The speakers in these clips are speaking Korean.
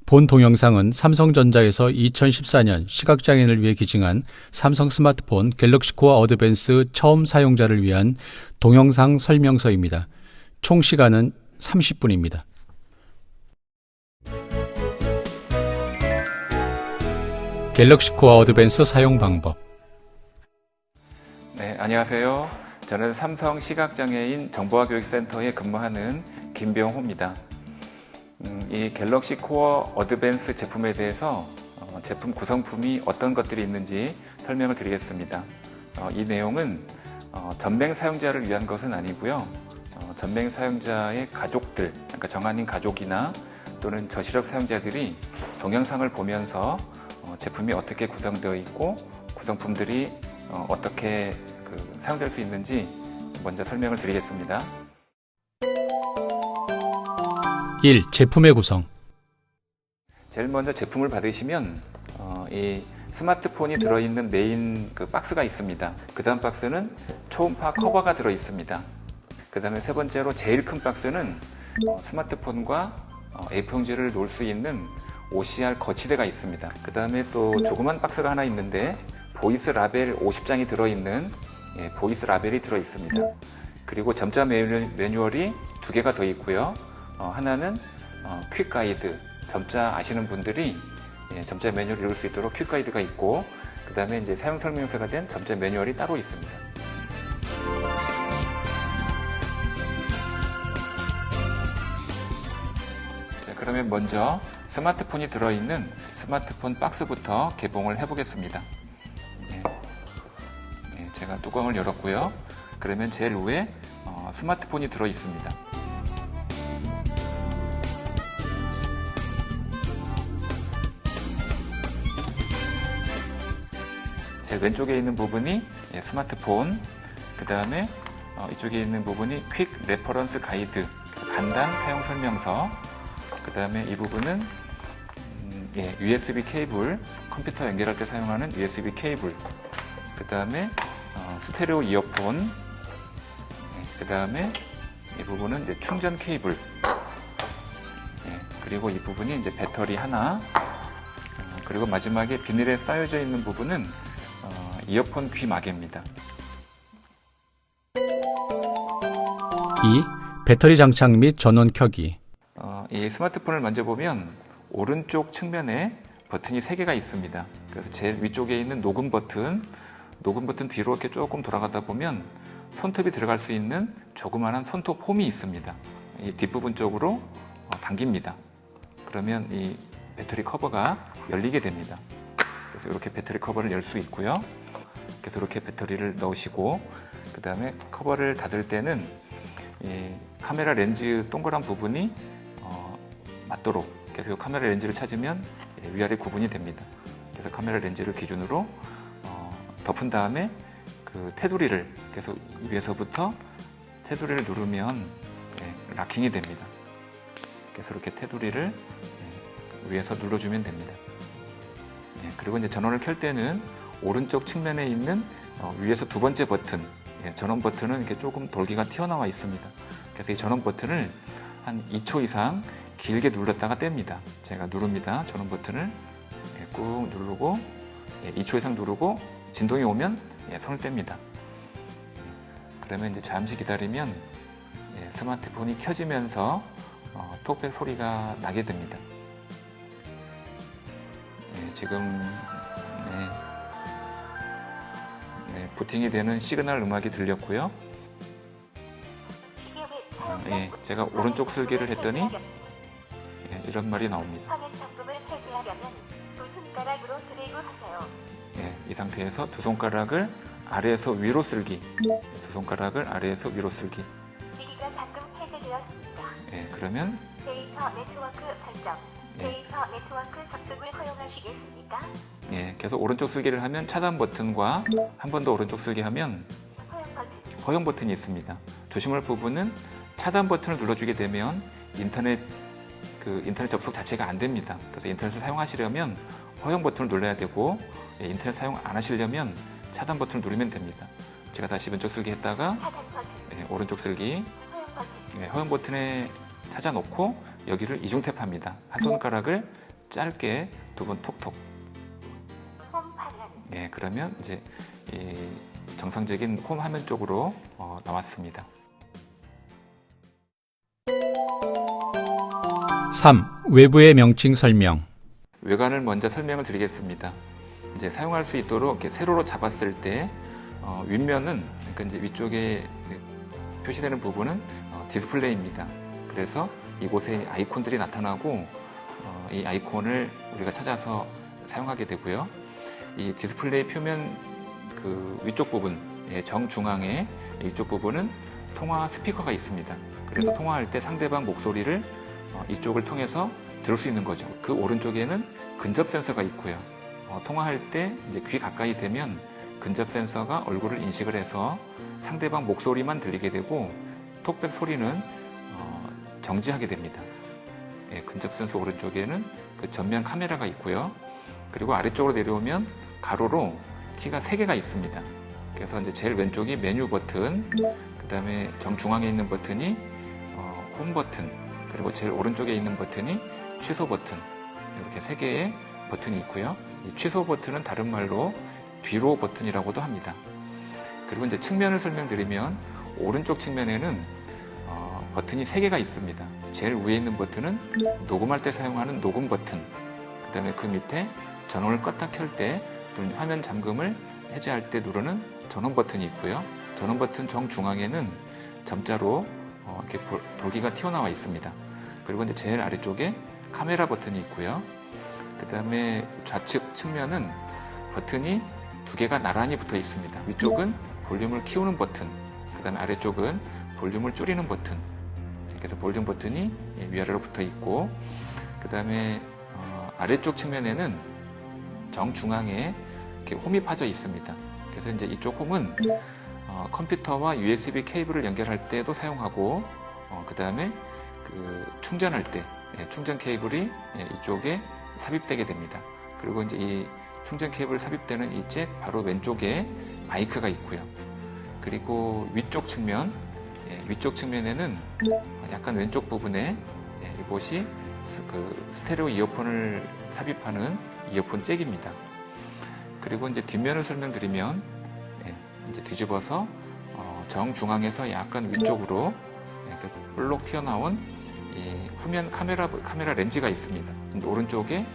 본 동영상은 삼성전자에서 2014년 시각장애인을 위해 기증한 삼성 스마트폰 갤럭시 코어 어드밴스 처음 사용자를 위한 동영상 설명서입니다. 총 시간은 30분입니다. 갤럭시 코어 어드밴스 사용 방법. 네, 안녕하세요. 저는 삼성 시각장애인 정보화교육센터에 근무하는 김병호입니다. 이 갤럭시 코어 어드밴스 제품에 대해서 제품 구성품이 어떤 것들이 있는지 설명을 드리겠습니다. 이 내용은 전맹 사용자를 위한 것은 아니고요. 전맹 사용자의 가족들, 그러니까 정한인 가족이나 또는 저시력 사용자들이 동영상을 보면서 제품이 어떻게 구성되어 있고 구성품들이 어떻게 사용될 수 있는지 먼저 설명을 드리겠습니다. 1. 제품의 구성. 제일 먼저 제품을 받으시면 이 스마트폰이 들어있는 메인 박스가 있습니다. 그 다음 박스는 초음파 커버가 들어 있습니다. 그 다음에 세 번째로 제일 큰 박스는 스마트폰과 A4 용지를 놓을 수 있는 OCR 거치대가 있습니다. 그 다음에 또 조그만 박스가 하나 있는데 보이스 라벨 50장이 들어있는 보이스 라벨이 들어 있습니다. 그리고 점자 매뉴얼이 두 개가 더 있고요. 하나는 퀵 가이드, 점자 아시는 분들이 점자 매뉴얼을 읽을 수 있도록 퀵 가이드가 있고, 그 다음에 이제 사용 설명서가 된 점자 매뉴얼이 따로 있습니다. 자, 그러면 먼저 스마트폰이 들어있는 스마트폰 박스부터 개봉을 해보겠습니다. 제가 뚜껑을 열었고요. 그러면 제일 위에 스마트폰이 들어 있습니다. 제일 왼쪽에 있는 부분이 스마트폰, 그 다음에 이쪽에 있는 부분이 퀵 레퍼런스 가이드, 간단 사용 설명서, 그 다음에 이 부분은 USB 케이블, 컴퓨터 연결할 때 사용하는 USB 케이블, 그 다음에 스테레오 이어폰, 그 다음에 이 부분은 이제 충전 케이블, 그리고 이 부분이 이제 배터리 하나, 그리고 마지막에 비닐에 쌓여져 있는 부분은 이어폰 귀마개입니다. 2. 배터리 장착 및 전원 켜기. 이 스마트폰을 만져보면 오른쪽 측면에 버튼이 3개가 있습니다. 그래서 제일 위쪽에 있는 녹음 버튼 뒤로 이렇게 조금 돌아가다 보면 손톱이 들어갈 수 있는 조그마한 손톱 홈이 있습니다. 이 뒷부분 쪽으로 당깁니다. 그러면 이 배터리 커버가 열리게 됩니다. 그래서 이렇게 배터리 커버를 열 수 있고요. 그래서 이렇게 배터리를 넣으시고, 그 다음에 커버를 닫을 때는 이 카메라 렌즈 동그란 부분이 맞도록, 그래서 이 카메라 렌즈를 찾으면 위아래 구분이 됩니다. 그래서 카메라 렌즈를 기준으로 덮은 다음에 그 테두리를, 그래서 위에서부터 테두리를 누르면 락킹이 됩니다. 그래서 이렇게 테두리를 위에서 눌러주면 됩니다. 그리고 이제 전원을 켤 때는 오른쪽 측면에 있는 위에서 두 번째 버튼, 전원 버튼은 이렇게 조금 돌기가 튀어나와 있습니다. 그래서 이 전원 버튼을 한 2초 이상 길게 눌렀다가 뗍니다. 제가 누릅니다. 전원 버튼을 꾹 누르고 2초 이상 누르고 진동이 오면 손을 뗍니다. 그러면 이제 잠시 기다리면 스마트폰이 켜지면서 톡백 소리가 나게 됩니다. 지금 부팅이 되는 시그널 음악이 들렸고요. 제가 오른쪽 슬기를 했더니 이런 말이 나옵니다. 화면 잠금을 해제하려면 두 손가락으로 드래그 하세요. 이 상태에서 두 손가락을 아래에서 위로 쓸기, 두 손가락을 아래에서 위로 쓸기. 기기가 잠금 해제되었습니다. 그러면 데이터 네트워크 설정. 데이터 네트워크 접속을 허용하시겠습니까? 계속 오른쪽 쓸기를 하면 차단 버튼과 한 번 더 오른쪽 쓸기 하면 허용 버튼이 있습니다. 조심할 부분은 차단 버튼을 눌러주게 되면 인터넷 접속 자체가 안 됩니다. 그래서 인터넷을 사용하시려면 허용 버튼을 눌러야 되고, 인터넷 사용 안 하시려면 차단 버튼을 누르면 됩니다. 제가 다시 왼쪽 쓸기 했다가 오른쪽 쓸기, 허용 버튼에 찾아놓고 여기를 이중 탭합니다. 한 손가락을 짧게 두 번 톡톡. 홈 화면. 예, 그러면 이제 이 정상적인 홈 화면 쪽으로 나왔습니다. 3. 외부의 명칭 설명. 외관을 먼저 설명을 드리겠습니다. 이제 사용할 수 있도록 이렇게 세로로 잡았을 때 윗면은, 그러니까 이제 위쪽에 표시되는 부분은 디스플레이입니다. 그래서 이곳에 아이콘들이 나타나고 이 아이콘을 우리가 찾아서 사용하게 되고요. 이 디스플레이 표면 그 위쪽 부분, 정중앙에 이쪽 부분은 통화 스피커가 있습니다. 그래서 통화할 때 상대방 목소리를 이쪽을 통해서 들을 수 있는 거죠. 그 오른쪽에는 근접 센서가 있고요. 통화할 때 이제 귀 가까이 되면 근접 센서가 얼굴을 인식을 해서 상대방 목소리만 들리게 되고 톡백 소리는 정지하게 됩니다. 근접 센서 오른쪽에는 그 전면 카메라가 있고요. 그리고 아래쪽으로 내려오면 가로로 키가 3개가 있습니다. 그래서 이제 제일 왼쪽이 메뉴 버튼, 그 다음에 정중앙에 있는 버튼이 홈 버튼, 그리고 제일 오른쪽에 있는 버튼이 취소 버튼, 이렇게 3개의 버튼이 있고요. 이 취소 버튼은 다른 말로 뒤로 버튼이라고도 합니다. 그리고 이제 측면을 설명드리면 오른쪽 측면에는 버튼이 3개가 있습니다. 제일 위에 있는 버튼은 녹음할 때 사용하는 녹음 버튼, 그 다음에 그 밑에 전원을 껐다 켤 때 또는 화면 잠금을 해제할 때 누르는 전원 버튼이 있고요. 전원 버튼 정중앙에는 점자로 이렇게 돌기가 튀어나와 있습니다. 그리고 이제 제일 아래쪽에 카메라 버튼이 있고요. 그 다음에 좌측 측면은 버튼이 2개가 나란히 붙어 있습니다. 위쪽은 볼륨을 키우는 버튼, 그 다음에 아래쪽은 볼륨을 줄이는 버튼. 그래서 볼륨 버튼이 위아래로 붙어 있고, 그 다음에 아래쪽 측면에는 정중앙에 이렇게 홈이 파져 있습니다. 그래서 이제 이쪽 홈은 컴퓨터와 USB 케이블을 연결할 때도 사용하고, 그 다음에 그 충전할 때 충전 케이블이 이쪽에 삽입되게 됩니다. 그리고 이제 이 충전 케이블 삽입되는 이 잭 바로 왼쪽에 마이크가 있고요. 그리고 위쪽 측면에는 약간 왼쪽 부분에 이곳이 그 스테레오 이어폰을 삽입하는 이어폰 잭입니다. 그리고 이제 뒷면을 설명드리면 이제 뒤집어서 정중앙에서 약간 위쪽으로 이렇게 볼록 튀어나온 이 후면 카메라 렌즈가 있습니다. 오른쪽에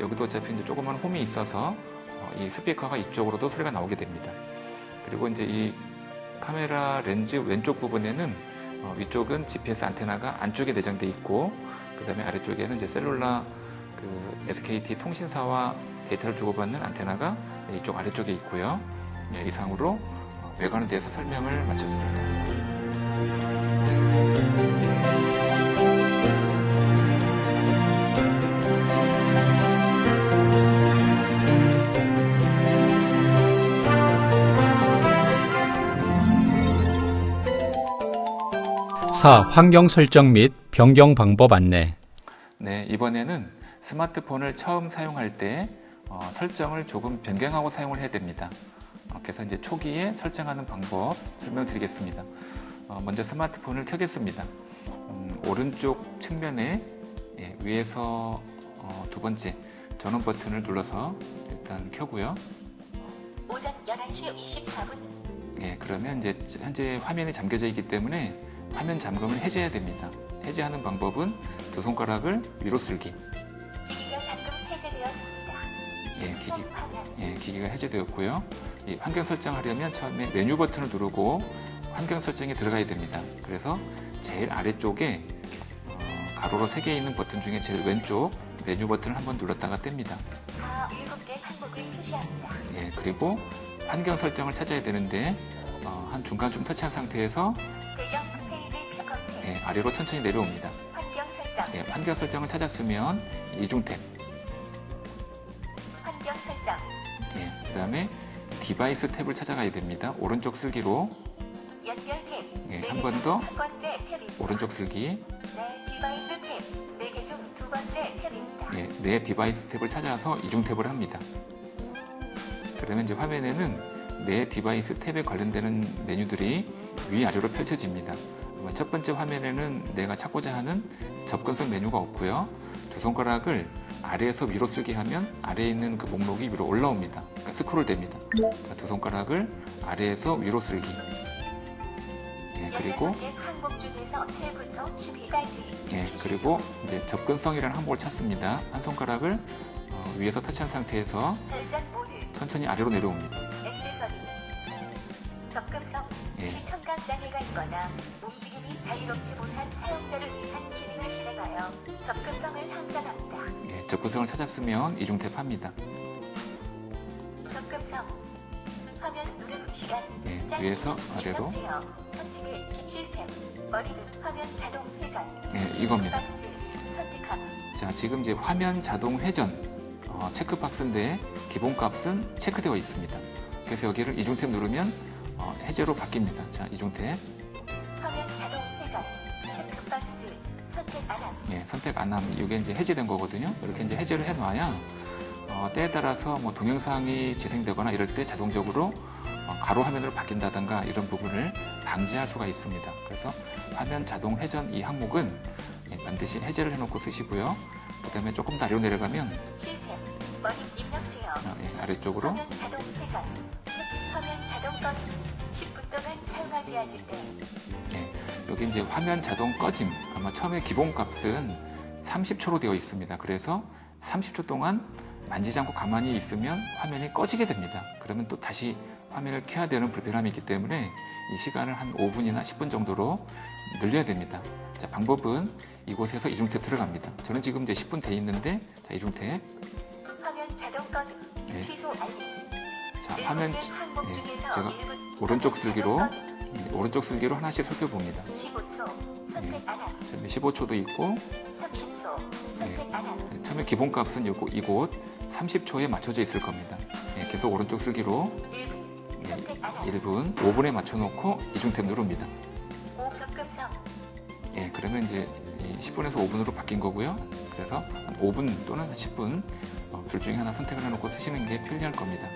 여기도 어차피 이제 조그만 홈이 있어서 이 스피커가 이쪽으로도 소리가 나오게 됩니다. 그리고 이제 이 카메라 렌즈 왼쪽 부분에는 위쪽은 GPS 안테나가 안쪽에 내장돼 있고, 그 다음에 아래쪽에는 이제 셀룰라 그 SKT 통신사와 데이터를 주고받는 안테나가 이쪽 아래쪽에 있고요. 이상으로 외관에 대해서 설명을 마쳤습니다. 4. 환경 설정 및 변경 방법 안내. 네, 이번에는 스마트폰을 처음 사용할 때 설정을 조금 변경하고 사용을 해야 됩니다. 그래서 이제 초기에 설정하는 방법 설명드리겠습니다. 먼저 스마트폰을 켜겠습니다. 오른쪽 측면에 위에서 두 번째 전원 버튼을 눌러서 일단 켜고요. 오전 11시 24분. 그러면 이제 현재 화면이 잠겨져 있기 때문에 화면 잠금을 해제해야 됩니다. 해제하는 방법은 두 손가락을 위로 쓸기. 기기가 잠금 해제되었습니다. 홈 화면. 기기가 해제되었고요. 이 환경 설정하려면 처음에 메뉴 버튼을 누르고 환경 설정에 들어가야 됩니다. 그래서 제일 아래쪽에 가로로 3개 있는 버튼 중에 제일 왼쪽 메뉴 버튼을 한번 눌렀다가 뗍니다. 7개 항목을 표시합니다. 그리고 환경 설정을 찾아야 되는데 한 중간쯤 터치한 상태에서 배경 페이지 표 검색. 아래로 천천히 내려옵니다. 환경 설정. 환경 설정을 찾았으면 이중 탭. 환경 설정. 그 다음에 디바이스 탭을 찾아가야 됩니다. 오른쪽 슬기로 연결 탭. 한 번 더. 첫 번째 탭입니다. 오른쪽 슬기. 내 디바이스 탭. 4개 중 두 번째 탭입니다. 내 디바이스 탭을 찾아서 이중 탭을 합니다. 그러면 이제 화면에는 내 디바이스 탭에 관련되는 메뉴들이 위아래로 펼쳐집니다. 첫 번째 화면에는 내가 찾고자 하는 접근성 메뉴가 없고요. 두 손가락을 아래에서 위로 쓸게 하면 아래에 있는 그 목록이 위로 올라옵니다. 그러니까 스크롤 됩니다. 자, 두 손가락을 아래에서 위로 쓸기. 예, 그리고 16개 항목 중에서 7부터 10위까지 예, 그리고 이제 접근성이라는 항목을 찾습니다. 한 손가락을 위에서 터치한 상태에서 절전 모드, 천천히 아래로 내려옵니다. 액세서리, 접근성, 예. 시청각 장애가 있거나 움직임이 자유롭지 못한 사용자를 위한 기능을 실행하여 접근성을 향상합니다. 예, 접근성을 찾았으면 이중 탭합니다. 접근성, 화면 누름 시간, 예, 짠 위에서 입력 아래로. 제어, 터치 및 시스템, 머리는 화면 자동 회전, 예, 이겁니다. 박스, 선택함, 자, 지금 이제 화면 자동 회전 체크박스인데 기본값은 체크되어 있습니다. 그래서 여기를 이중 탭 누르면 해제로 바뀝니다. 자, 이중 탭. 화면 자동 회전, 체크박스, 선택 안함, 예, 선택 안 하면 이게 이제 해제된 거거든요. 이렇게 이제 해제를 해놔야 때에 따라서 뭐 동영상이 재생되거나 이럴 때 자동적으로 가로 화면으로 바뀐다든가 이런 부분을 방지할 수가 있습니다. 그래서 화면 자동 회전 이 항목은 반드시 해제를 해놓고 쓰시고요. 그 다음에 조금 더 아래로 내려가면 시스템, 머리 입력 제어, 아래쪽으로 화면 자동 회전, 화면 자동 꺼짐, 10분 동안 사용하지 않을 때 여기 이제 화면 자동 꺼짐, 아마 처음에 기본값은 30초로 되어 있습니다. 그래서 30초 동안 만지지 않고 가만히 있으면 화면이 꺼지게 됩니다. 그러면 또 다시 화면을 켜야 되는 불편함이 있기 때문에 이 시간을 한 5분이나 10분 정도로 늘려야 됩니다. 자, 방법은 이곳에서 이중 탭 들어갑니다. 저는 지금 이제 10분 돼 있는데, 자, 이중 탭. 화면 자동 꺼짐, 예. 취소 알림, 자, 화면 항목 중에서 제가 1분 오른쪽 화면 슬기로 자동 꺼짐, 오른쪽 슬기로 하나씩 살펴봅니다. 15초, 선택 안함, 15초도 있고 30초, 선택 안함, 처음에 기본값은 이곳 30초에 맞춰져 있을 겁니다. 예, 계속 오른쪽 슬기로 1분, 선택 안함, 1분, 5분에 맞춰놓고 이중 탭 누릅니다. 5 접근성, 예, 그러면 이제 10분에서 5분으로 바뀐 거고요. 그래서 한 5분 또는 한 10분 둘 중에 하나 선택을 해놓고 쓰시는 게 편리할 겁니다.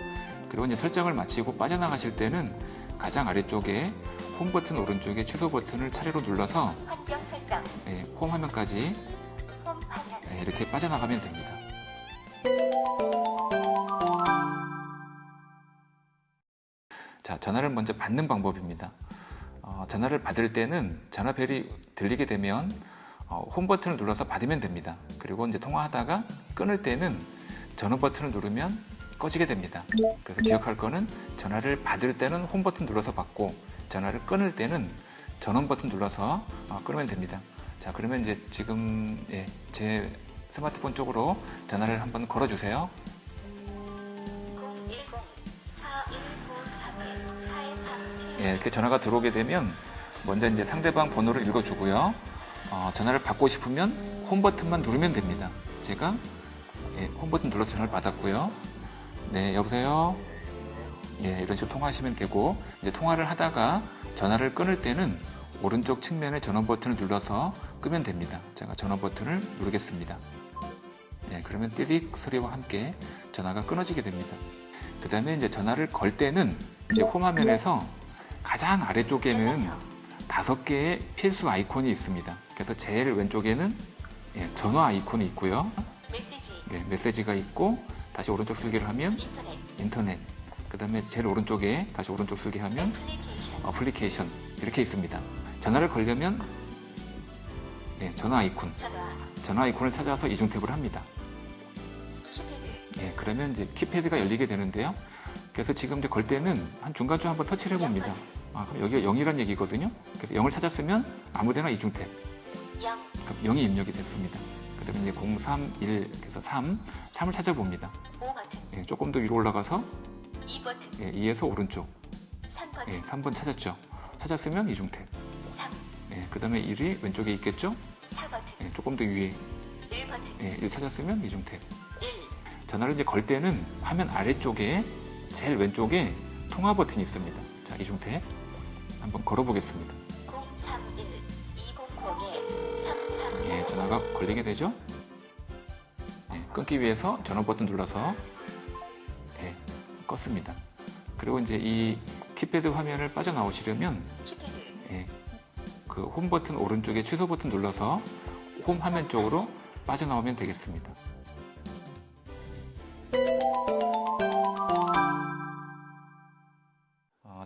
그리고 이제 설정을 마치고 빠져나가실 때는 가장 아래쪽에 홈 버튼 오른쪽에 취소 버튼을 차례로 눌러서 환경 설정, 홈 화면까지 홈 화면, 이렇게 빠져나가면 됩니다. 자, 전화를 먼저 받는 방법입니다. 전화를 받을 때는 전화벨이 들리게 되면 홈 버튼을 눌러서 받으면 됩니다. 그리고 이제 통화하다가 끊을 때는 전원 버튼을 누르면 꺼지게 됩니다. 그래서 기억할 거는 전화를 받을 때는 홈 버튼 눌러서 받고 전화를 끊을 때는 전원 버튼 눌러서 끊으면 됩니다. 자, 그러면 이제 지금 제 스마트폰 쪽으로 전화를 한번 걸어주세요. 010-4193-837 이렇게 전화가 들어오게 되면 먼저 이제 상대방 번호를 읽어주고요. 전화를 받고 싶으면 홈 버튼만 누르면 됩니다. 제가 홈 버튼 눌러서 전화를 받았고요. 네, 여보세요? 이런 식으로 통화하시면 되고, 이제 통화를 하다가 전화를 끊을 때는 오른쪽 측면에 전원 버튼을 눌러서 끄면 됩니다. 제가 전원 버튼을 누르겠습니다. 그러면 띠릭 소리와 함께 전화가 끊어지게 됩니다. 그 다음에 이제 전화를 걸 때는 이제 홈 화면에서 가장 아래쪽에는 5개의 필수 아이콘이 있습니다. 그래서 제일 왼쪽에는 전화 아이콘이 있고요. 메시지, 메시지가 있고, 다시 오른쪽 슬기를 하면 인터넷. 그 다음에 제일 오른쪽에 다시 오른쪽 슬기 하면 어플리케이션 이렇게 있습니다. 전화를 걸려면 전화 아이콘, 전화 아이콘을 찾아서 이중 탭을 합니다. 키패드, 그러면 이제 키패드가 열리게 되는데요. 그래서 지금 이제 걸 때는 한 중간쯤 한번 터치를 해봅니다. 그럼 여기가 0이란 얘기거든요. 그래서 0을 찾았으면 아무데나 이중 탭. 0, 그럼 0이 입력이 됐습니다. 그 다음에 이제 0, 3, 1, 그래서 3을 찾아봅니다. 5 버튼, 조금 더 위로 올라가서 2 버튼, 2에서 오른쪽 3 버튼, 3번 찾았죠. 찾았으면 이중 탭. 3, 그 다음에 1이 왼쪽에 있겠죠. 4 버튼, 조금 더 위에 1 버튼, 1 찾았으면 이중 탭. 1, 전화를 이제 걸 때는 화면 아래쪽에 제일 왼쪽에 통화 버튼이 있습니다. 자, 이중 탭 한번 걸어보겠습니다. 031 200-332 전화가 걸리게 되죠. 끊기 위해서 전원 버튼 눌러서 껐습니다. 그리고 이제 이 키패드 화면을 빠져나오시려면 키패드, 그 홈 버튼 오른쪽에 취소 버튼 눌러서 홈 화면 쪽으로 빠져나오면 되겠습니다.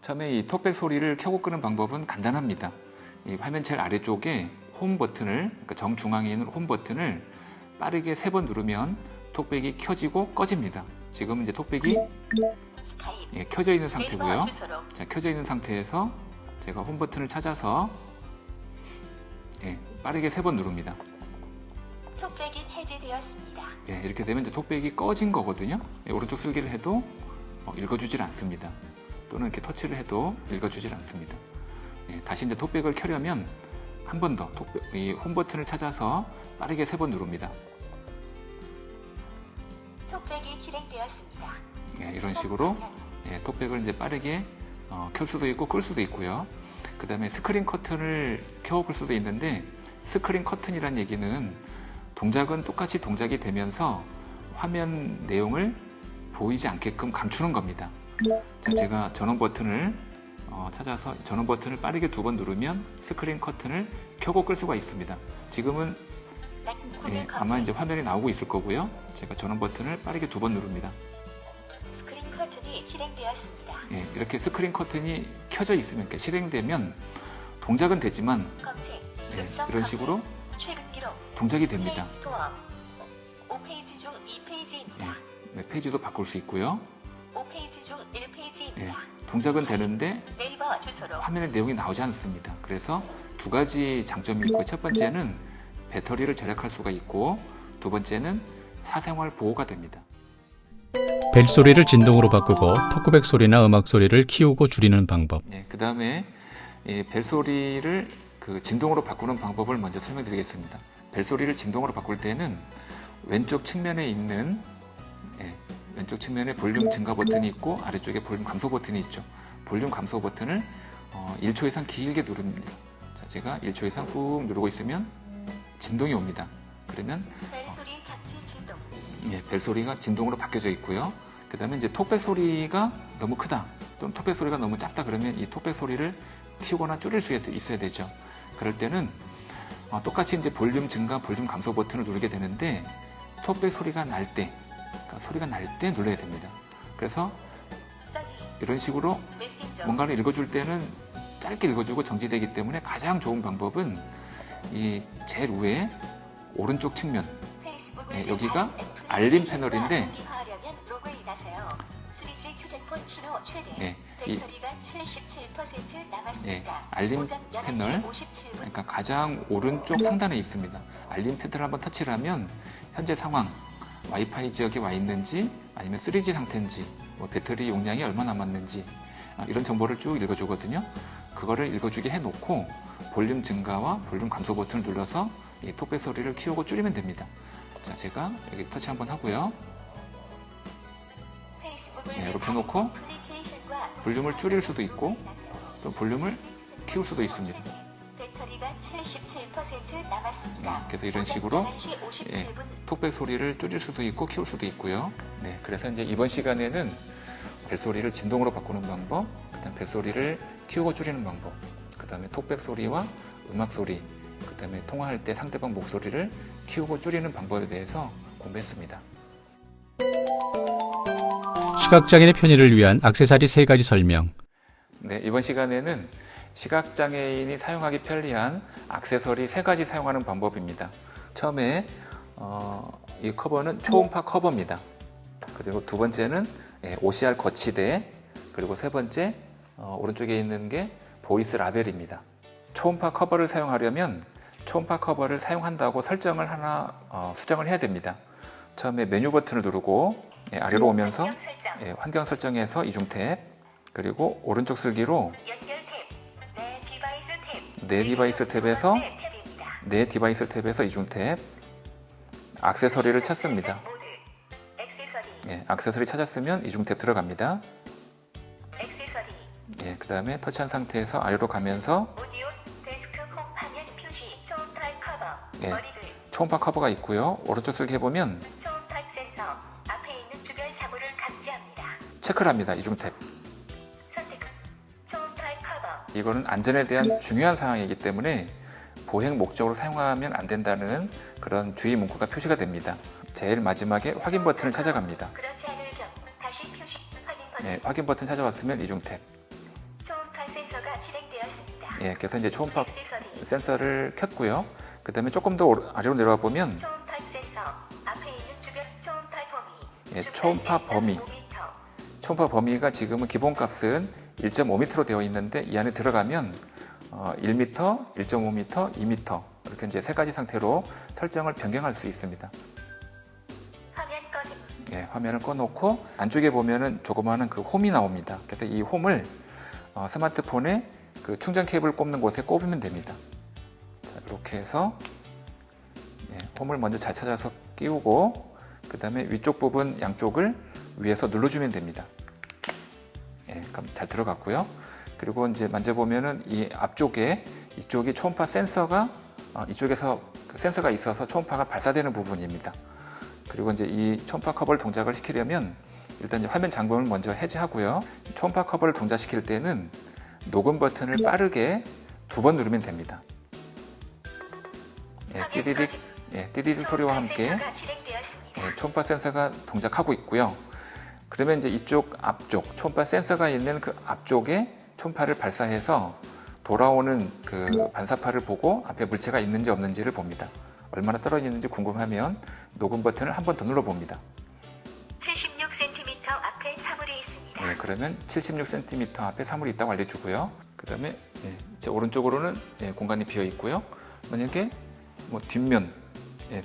처음에 이 톡백 소리를 켜고 끄는 방법은 간단합니다. 이 화면 제일 아래쪽에 홈 버튼을, 그러니까 정중앙에 있는 홈 버튼을 빠르게 3번 누르면 톡백이 켜지고 꺼집니다. 지금 이제 톡백이 켜져 있는 상태고요. 자, 켜져 있는 상태에서 제가 홈 버튼을 찾아서 빠르게 3번 누릅니다. 톡백이 해제되었습니다. 이렇게 되면 이제 톡백이 꺼진 거거든요. 오른쪽 슬기를 해도 읽어주질 않습니다. 또는 이렇게 터치를 해도 읽어주질 않습니다. 다시 이제 톡백을 켜려면 한 번 더 이 홈 버튼을 찾아서 빠르게 3번 누릅니다. 톡백이 실행되었습니다. 이런 식으로 톡백을 이제 빠르게 켤 수도 있고 끌 수도 있고요. 그 다음에 스크린 커튼을 켜고 끌 수도 있는데, 스크린 커튼이란 얘기는 동작은 똑같이 동작이 되면서 화면 내용을 보이지 않게끔 감추는 겁니다. 자, 제가 전원 버튼을 찾아서 전원 버튼을 빠르게 2번 누르면 스크린 커튼을 켜고 끌 수가 있습니다. 지금은 아마 이제 화면이 나오고 있을 거고요. 제가 전원 버튼을 빠르게 2번 누릅니다. 스크린 커튼이 실행되었습니다. 이렇게 스크린 커튼이 켜져 있으면, 그러니까 실행되면 동작은 되지만 검색, 이런 식으로 최근 기록, 동작이 됩니다. 스토어, 5페이지 중 2페이지입니다. 페이지도 바꿀 수 있고요. 5페이지 중 1페이지입니다. 동작은 되는데 네이버 주소로 화면에 내용이 나오지 않습니다. 그래서 2가지 장점이 있고, 첫 번째는 배터리를 절약할 수가 있고, 2번째는 사생활 보호가 됩니다. 벨소리를 진동으로 바꾸고 토크백 소리나 음악 소리를 키우고 줄이는 방법. 그 다음에 벨소리를 진동으로 바꾸는 방법을 먼저 설명드리겠습니다. 벨소리를 진동으로 바꿀 때는 왼쪽 측면에 있는 왼쪽 측면에 볼륨 증가 버튼이 있고, 아래쪽에 볼륨 감소 버튼이 있죠. 볼륨 감소 버튼을 1초 이상 길게 누릅니다. 자, 제가 1초 이상 꾹 누르고 있으면 진동이 옵니다. 그러면 벨소리 작지 진동. 벨소리가 진동으로 바뀌어져 있고요. 그 다음에 이제 톡백 소리가 너무 크다, 또는 톡백 소리가 너무 작다 그러면 이 톡백 소리를 키우거나 줄일 수 있어야 되죠. 그럴 때는 똑같이 이제 볼륨 증가, 볼륨 감소 버튼을 누르게 되는데, 톡백 소리가 날 때, 눌러야 됩니다. 그래서 이런 식으로 뭔가를 읽어줄 때는 짧게 읽어주고 정지되기 때문에 가장 좋은 방법은 이 제일 위에 오른쪽 측면, 여기가 알림 패널인데, 배터리가 77% 남았습니다. 알림 오전 11시 패널, 57분. 그러니까 가장 오른쪽 상단에 있습니다. 알림 패널을 한번 터치를 하면 현재 상황, 와이파이 지역에 와 있는지, 아니면 3G 상태인지, 배터리 용량이 얼마 남았는지, 이런 정보를 쭉 읽어주거든요. 그거를 읽어주게 해놓고 볼륨 증가와 볼륨 감소 버튼을 눌러서 이 톡백 소리를 키우고 줄이면 됩니다. 자, 제가 여기 터치 한번 하고요. 이렇게 해놓고 볼륨을 줄일 수도 있고, 또 볼륨을 키울 수도 있습니다. 배터리가 77% 남았습니다. 그래서 이런 식으로 11시 57분. 톡백 소리를 줄일 수도 있고 키울 수도 있고요. 그래서 이제 이번 시간에는 벨소리를 진동으로 바꾸는 방법, 그다음 벨소리를 키우고 줄이는 방법, 그다음에 톡백 소리와 음악 소리, 그다음에 통화할 때 상대방 목소리를 키우고 줄이는 방법에 대해서 공부했습니다. 시각장애인의 편의를 위한 액세서리 3가지 설명. 이번 시간에는 시각장애인이 사용하기 편리한 액세서리 3가지 사용하는 방법입니다. 처음에 이 커버는 초음파 커버입니다. 그리고 2번째는 OCR 거치대, 그리고 3번째 오른쪽에 있는 게 보이스 라벨입니다. 초음파 커버를 사용하려면 초음파 커버를 사용한다고 설정을 하나 수정을 해야 됩니다. 처음에 메뉴 버튼을 누르고 아래로 오면서 환경 설정에서 이중 탭, 그리고 오른쪽 슬기로 연결 탭, 내 디바이스 탭에서 내 디바이스 탭에서 이중 탭, 액세서리를 찾습니다. 액세서리 찾았으면 이중 탭 들어갑니다. 그 다음에 터치한 상태에서 아래로 가면서 오디오 데스크 홈 화면 표시 초음파 커버 초음파 커버가 있고요. 오른쪽 슬기 해보면 초음파 센서 앞에 있는 주변 사물을 감지합니다. 체크를 합니다. 이중 탭. 선택은 초음파 커버. 이거는 안전에 대한 중요한 사항이기 때문에 보행 목적으로 사용하면 안 된다는 그런 주의 문구가 표시가 됩니다. 제일 마지막에 확인 버튼을 찾아갑니다. 그렇지 않을 경우 다시 표시 확인 버튼. 예, 확인 버튼 찾아왔으면 이중 탭. 초음파 센서가 실행되었습니다. 예, 그래서 이제 초음파 액세서리. 센서를 켰고요. 그 다음에 조금 더 아래로 내려가 보면 초음파 센서 앞에 있는 주변 초음파 범위. 예, 초음파 범위. 1.5m. 초음파 범위가 지금은 기본값은 1.5m로 되어 있는데 이 안에 들어가면 1m, 1.5m, 2m 이렇게 이제 세 가지 상태로 설정을 변경할 수 있습니다. 화면 꺼짐. 예, 화면을 꺼놓고 안쪽에 보면은 조그마한 그 홈이 나옵니다. 그래서 이 홈을 스마트폰에 그 충전 케이블 꼽는 곳에 꼽으면 됩니다. 자, 이렇게 해서 홈을 먼저 잘 찾아서 끼우고 그 다음에 위쪽 부분 양쪽을 위에서 눌러주면 됩니다. 예, 그럼 잘 들어갔고요. 그리고 이제 만져보면은 이 앞쪽에 이쪽이 초음파 센서가 이쪽에서 그 센서가 있어서 초음파가 발사되는 부분입니다. 그리고 이제 이 초음파 커버를 동작을 시키려면 일단 이제 화면 잠금을 먼저 해제하고요. 초음파 커버를 동작시킬 때는 녹음 버튼을 빠르게 2번 누르면 됩니다. 예, 띠디딕, 띠디딕 소리와 함께 센서가 실행되었습니다. 초음파 센서가 동작하고 있고요. 그러면 이제 이쪽 앞쪽 초음파 센서가 있는 그 앞쪽에 초음파를 발사해서 돌아오는 그 반사파를 보고 앞에 물체가 있는지 없는지를 봅니다. 얼마나 떨어져 있는지 궁금하면 녹음 버튼을 한 번 더 눌러 봅니다. 76cm 앞에 사물이 있습니다. 예, 그러면 76cm 앞에 사물이 있다고 알려주고요. 그 다음에 제 오른쪽으로는 공간이 비어 있고요. 만약에 뭐 뒷면,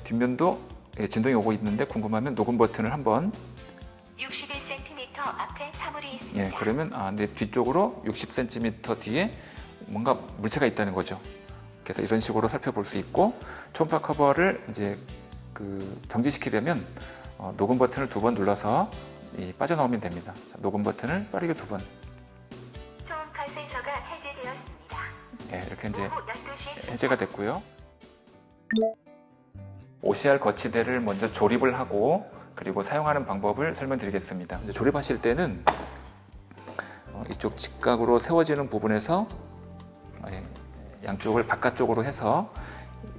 뒷면도 진동이 오고 있는데 궁금하면 녹음 버튼을 한번 61cm 앞에 사물이 있습니다. 그러면 내 뒤쪽으로 60cm 뒤에 뭔가 물체가 있다는 거죠. 그래서 이런 식으로 살펴볼 수 있고 초음파 커버를 이제 그 정지시키려면 녹음 버튼을 2번 눌러서 빠져나오면 됩니다. 자, 녹음 버튼을 빠르게 2번. 초음파 센서가 해제되었습니다. 이렇게 이제 오후 12시 해제가 됐고요. OCR 거치대를 먼저 조립을 하고 그리고 사용하는 방법을 설명드리겠습니다. 이제 조립하실 때는 이쪽 직각으로 세워지는 부분에서 양쪽을 바깥쪽으로 해서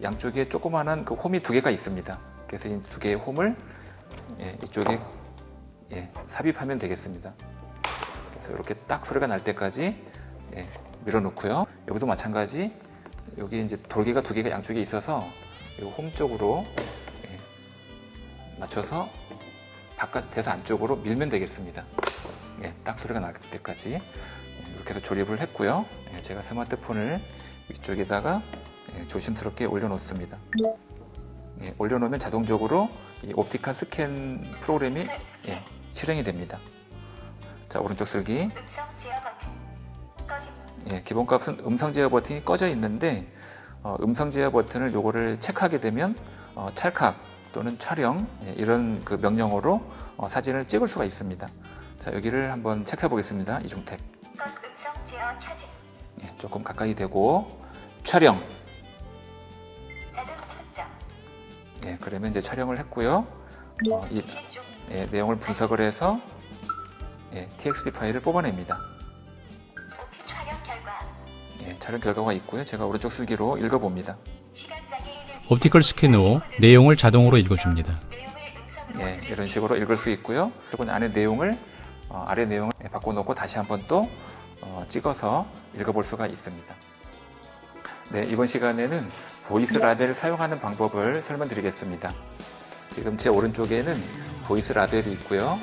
양쪽에 조그마한 그 홈이 2개가 있습니다. 그래서 이 2개의 홈을 이쪽에 삽입하면 되겠습니다. 그래서 이렇게 딱 소리가 날 때까지 밀어놓고요. 여기도 마찬가지. 여기 이제 돌기가 2개가 양쪽에 있어서 이 홈 쪽으로 맞춰서 바깥에서 안쪽으로 밀면 되겠습니다. 딱 소리가 날 때까지 이렇게 해서 조립을 했고요. 제가 스마트폰을 위쪽에다가 조심스럽게 올려놓습니다. 올려놓으면 자동적으로 이 옵티컬 스캔 프로그램이 실행이 됩니다. 자, 오른쪽 쓸기. 음성 제어 버튼 꺼짐. 기본값은 음성 제어 버튼이 꺼져 있는데 음성 제어 버튼을 요거를 체크하게 되면 찰칵 또는 촬영 이런 그 명령어로 사진을 찍을 수가 있습니다. 자, 여기를 한번 체크해 보겠습니다. 이중 탭. 음성 제어 켜짐. 조금 가까이 대고 촬영. 자동 초점. 그러면 이제 촬영을 했고요. 이 이시 중. 내용을 분석을 해서 TXT 파일을 뽑아냅니다. 오피 촬영 결과. 촬영 결과가 있고요. 제가 오른쪽 쓸기로 읽어봅니다. 시각장애인을 옵티컬 스캔 후 내용을 자동으로 읽어줍니다. 내용을 음성으로 이런 식으로 읽을 수 있고요. 그리고 안에 내용을 아래 내용을 바꿔놓고 다시 한번 또 찍어서 읽어볼 수가 있습니다. 이번 시간에는 보이스 라벨을 사용하는 방법을 설명드리겠습니다. 지금 제 오른쪽에는 보이스 라벨이 있고요.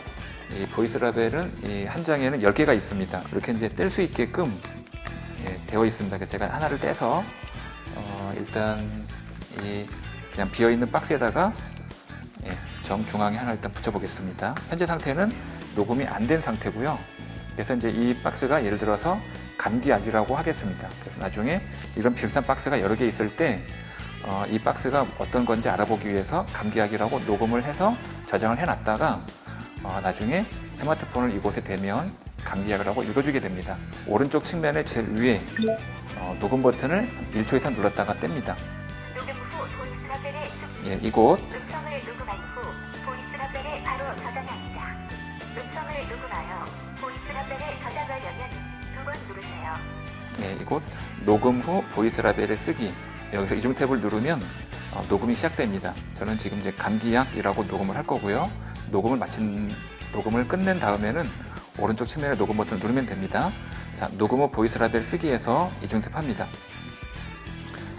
이 보이스 라벨은 한 장에는 10개가 있습니다. 이렇게 이제 뗄 수 있게끔 되어 있습니다. 그래서 제가 하나를 떼서 일단 그냥 비어 있는 박스에다가 정중앙에 하나 일단 붙여보겠습니다. 현재 상태는 녹음이 안 된 상태고요. 그래서 이제 이 박스가 예를 들어서 감기약이라고 하겠습니다. 그래서 나중에 이런 비슷한 박스가 여러 개 있을 때 이 박스가 어떤 건지 알아보기 위해서 감기약이라고 녹음을 해서 저장을 해놨다가 나중에 스마트폰을 이곳에 대면 감기약이라고 읽어주게 됩니다. 오른쪽 측면의 제일 위에 녹음 버튼을 1초 이상 눌렀다가 뗍니다. 녹음 후 보이스 라벨에 습. 이곳 음성을 녹음한 후 보이스 라벨에 바로 저장합니다. 음성을 녹음하여 보이스 라벨에 저장하려면 2번 누르세요. 이곳 녹음 후 보이스 라벨에 쓰기 여기서 이중 탭을 누르면 녹음이 시작됩니다. 저는 지금 이제 감기약이라고 녹음을 할 거고요. 녹음을 끝낸 다음에는 오른쪽 측면에 녹음 버튼을 누르면 됩니다. 자, 녹음 후 보이스 라벨 쓰기에서 이중 탭 합니다.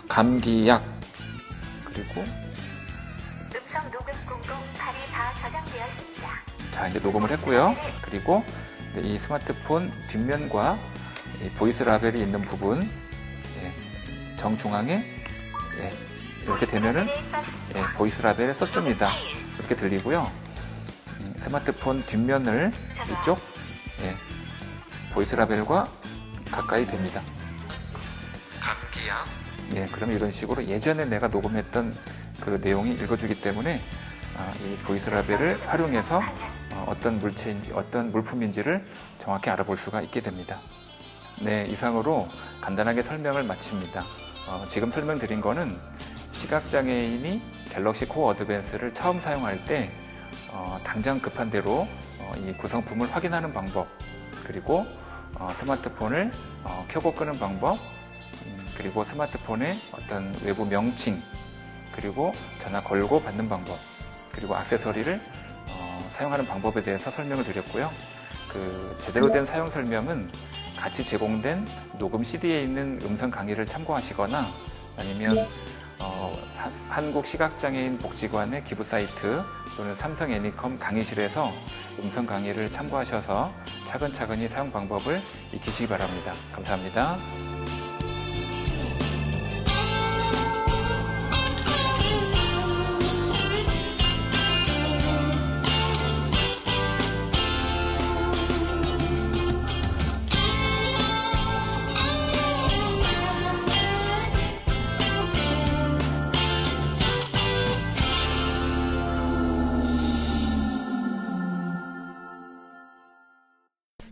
감기약, 그리고 음성 녹음 008이 다 저장되었습니다. 자, 이제 녹음을 했고요. 그리고 이 스마트폰 뒷면과 이 보이스 라벨이 있는 부분, 정중앙에 이렇게 되면은 보이스 라벨을 썼습니다. 이렇게 들리고요. 스마트폰 뒷면을 이쪽 보이스 라벨과 가까이 됩니다. 감기약. 그럼 이런 식으로 예전에 내가 녹음했던 그 내용이 읽어주기 때문에 이 보이스 라벨을 활용해서 어떤 물체인지 어떤 물품인지를 정확히 알아볼 수가 있게 됩니다. 네, 이상으로 간단하게 설명을 마칩니다. 지금 설명드린 거는 시각장애인이 갤럭시 코어 어드밴스를 처음 사용할 때 당장 급한 대로 이 구성품을 확인하는 방법, 그리고 스마트폰을 켜고 끄는 방법, 그리고 스마트폰의 어떤 외부 명칭, 그리고 전화 걸고 받는 방법, 그리고 액세서리를 사용하는 방법에 대해서 설명을 드렸고요. 그 제대로 된 사용 설명은 같이 제공된 녹음 CD에 있는 음성 강의를 참고하시거나 아니면 한국시각장애인 복지관의 기부 사이트 또는 삼성 애니컴 강의실에서 음성 강의를 참고하셔서 차근차근히 사용 방법을 익히시기 바랍니다. 감사합니다.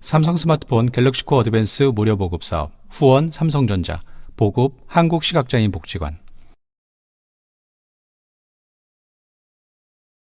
삼성 스마트폰 갤럭시 코어 어드밴스 무료 보급 사업, 후원 삼성전자, 보급 한국시각장애인 복지관.